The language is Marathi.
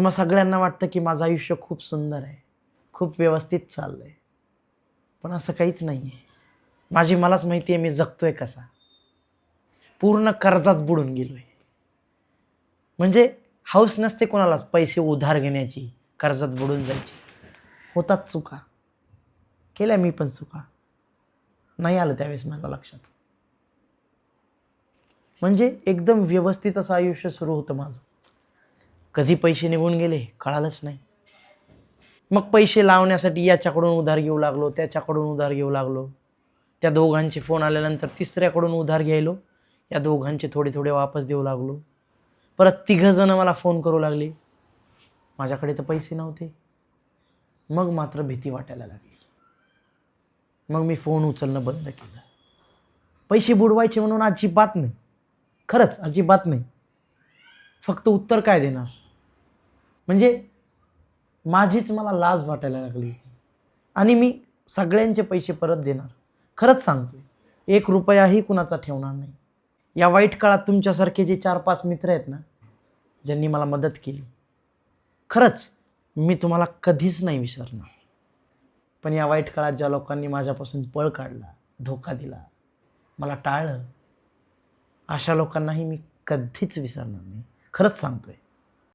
तुम्हा सगळ्यांना वाटतं की माझं आयुष्य खूप सुंदर आहे, खूप व्यवस्थित चाललं आहे, पण असं काहीच नाही आहे. मलाच माहिती आहे मी जगतोय कसा. पूर्ण कर्जात बुडून गेलो आहे. म्हणजे हौस नसते कोणालाच पैसे उधार घेण्याची, कर्जात बुडून जायची. होतात चुका, केल्या मी पण चुका, नाही आलं त्यावेळेस मला लक्षात. म्हणजे एकदम व्यवस्थित असं आयुष्य सुरू होतं माझं. कधी पैसे निघून गेले कळालंच नाही. मग पैसे लावण्यासाठी याच्याकडून उधार घेऊ लागलो, त्याच्याकडून उधार घेऊ लागलो. त्या दोघांचे फोन आल्यानंतर तिसऱ्याकडून उधार घ्यायलो, या दोघांचे थोडे थोडे वापस देऊ लागलो. परत 3 जण मला फोन करू लागले, माझ्याकडे तर पैसे नव्हते. मग मात्र भीती वाटायला लागली. मग मी फोन उचलणं बंद केलं. पैसे बुडवायचे म्हणून अजिबात नाही, खरंच अजिबात नाही. फक्त उत्तर काय देणार, म्हणजे माझीच मला लाज वाटायला लागली होती. आणि मी सगळ्यांचे पैसे परत देणार, खरंच सांगतोय. 1 रुपयाही कुणाचा ठेवणार नाही. या वाईट काळात तुमच्यासारखे जे 4-5 मित्र आहेत ना, ज्यांनी मला मदत केली, खरंच मी तुम्हाला कधीच नाही विसरणार. पण या वाईट काळात ज्या लोकांनी माझ्यापासून पळ काढला, धोका दिला, मला टाळलं, अशा लोकांनाही मी कधीच विसरणार नाही, खरंच सांगतोय.